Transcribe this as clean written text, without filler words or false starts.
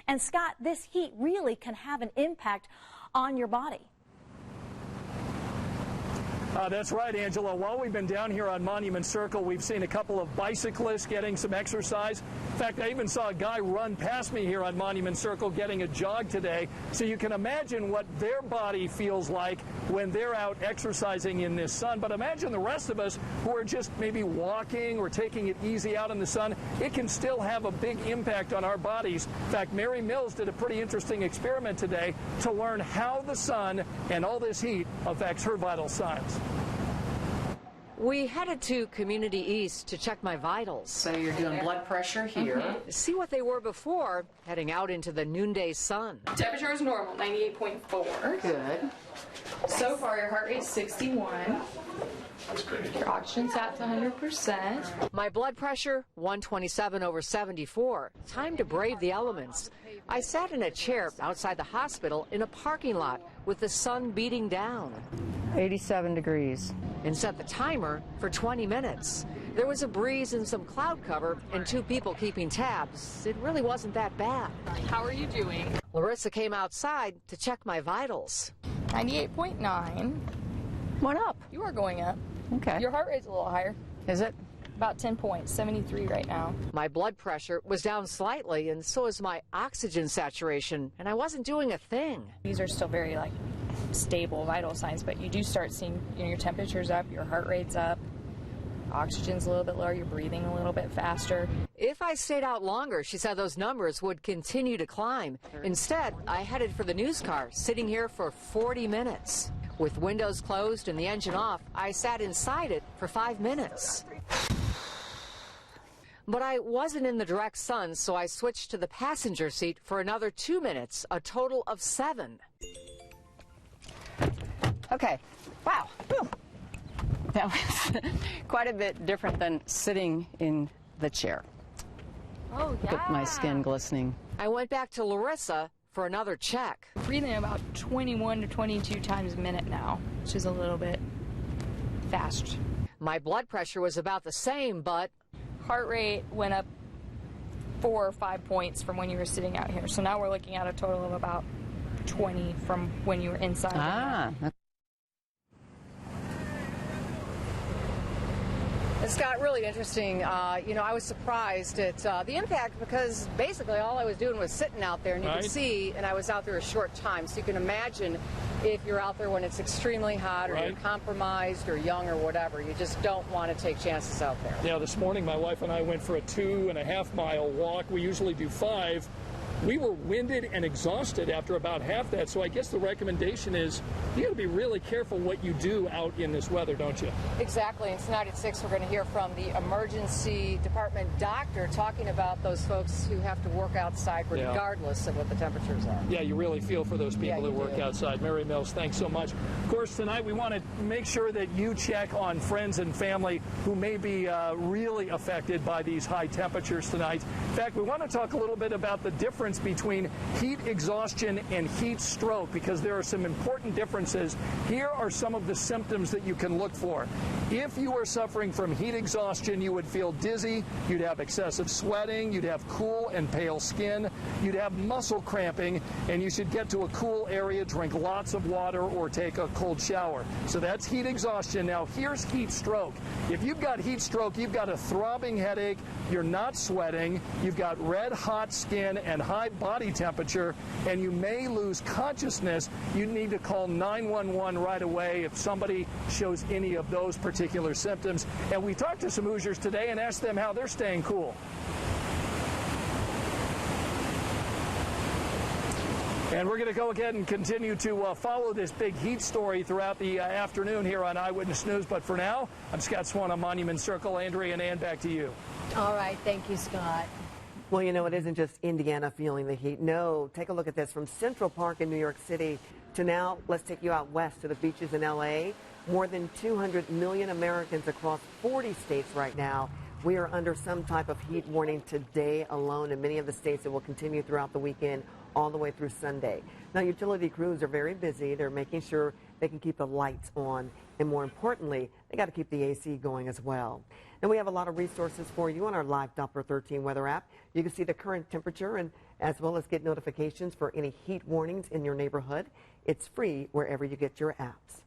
And Scott, this heat really can have an impact on your body. That's right, Angela. While we've been down here on Monument Circle, we've seen a couple of bicyclists getting some exercise. In fact, I even saw a guy run past me here on Monument Circle getting a jog today. So you can imagine what their body feels like when they're out exercising in this sun. But imagine the rest of us who are just maybe walking or taking it easy out in the sun. It can still have a big impact on our bodies. In fact, Mary Mills did a pretty interesting experiment today to learn how the sun and all this heat affects her vital signs. We headed to Community East to check my vitals. So you're doing blood pressure here. See what they were before heading out into the noonday sun. Temperature is normal, 98.4. Good. So far, your heart rate's 61. That's great. Your oxygen's at 100%. My blood pressure, 127/74. Time to brave the elements. I sat in a chair outside the hospital in a parking lot with the sun beating down. 87 degrees. And set the timer for 20 minutes. There was a breeze and some cloud cover and 2 people keeping tabs. It really wasn't that bad. How are you doing? Larissa came outside to check my vitals. 98.9. Went up. You are going up. Okay. Your heart rate's a little higher. Is it? About 10 points, 73 right now. My blood pressure was down slightly, and so is my oxygen saturation, and I wasn't doing a thing. These are still very stable vital signs, but you do start seeing your temperature's up, your heart rate's up, oxygen's a little bit lower, you're breathing a little bit faster. If I stayed out longer, she said those numbers would continue to climb. Instead, I headed for the news car, sitting here for 40 minutes. With windows closed and the engine off, I sat inside it for 5 minutes. But I wasn't in the direct sun, so I switched to the passenger seat for another 2 minutes, a total of 7. Okay. Wow. Whew. That was quite a bit different than sitting in the chair. Oh, yeah. With my skin glistening. I went back to Larissa for another check. Breathing about 21 to 22 times a minute now, which is a little bit fast. My blood pressure was about the same, but Heart rate went up 4 or 5 points from when you were sitting out here. So now we're looking at a total of about 20 from when you were inside. Ah. It's got really interesting. I was surprised at the impact because basically all I was doing was sitting out there and you could see, and I was out there a short time. So you can imagine if you're out there when it's extremely hot or you're compromised or young or whatever, you just don't want to take chances out there. Yeah, this morning my wife and I went for a 2.5 mile walk. We usually do 5. We were winded and exhausted after about half that, so I guess the recommendation is you got to be really careful what you do out in this weather, don't you? Exactly. And tonight at 6, we're going to hear from the emergency department doctor talking about those folks who have to work outside regardless of what the temperatures are. Yeah, you really feel for those people that work outside. Mary Mills, thanks so much. Of course, tonight we want to make sure that you check on friends and family who may be really affected by these high temperatures tonight. In fact, we want to talk a little bit about the difference between heat exhaustion and heat stroke, because there are some important differences. Here are some of the symptoms that you can look for. If you are suffering from heat exhaustion, you would feel dizzy, you'd have excessive sweating, you'd have cool and pale skin, you'd have muscle cramping, and you should get to a cool area, drink lots of water, or take a cold shower. So that's heat exhaustion. Now here's heat stroke. If you've got heat stroke, you've got a throbbing headache, you're not sweating, you've got red hot skin and high body temperature, and you may lose consciousness. You need to call 911 right away if somebody shows any of those particular symptoms. And we talked to some Hoosiers today and asked them how they're staying cool. And we're going to go ahead and continue to follow this big heat story throughout the afternoon here on Eyewitness News. But for now, I'm Scott Swan on Monument Circle. Andrea and Ann, back to you. All right. Thank you, Scott. Well, it isn't just Indiana feeling the heat. No, take a look at this. From Central Park in New York City to now, let's take you out west to the beaches in L.A. More than 200 million Americans across 40 states right now. We are under some type of heat warning today alone in many of the states that will continue throughout the weekend all the way through Sunday. Now, utility crews are very busy. They're making sure they can keep the lights on, and more importantly, they got to keep the AC going as well. And we have a lot of resources for you on our live Doppler 13 weather app. You can see the current temperature and as well as get notifications for any heat warnings in your neighborhood. It's free wherever you get your apps.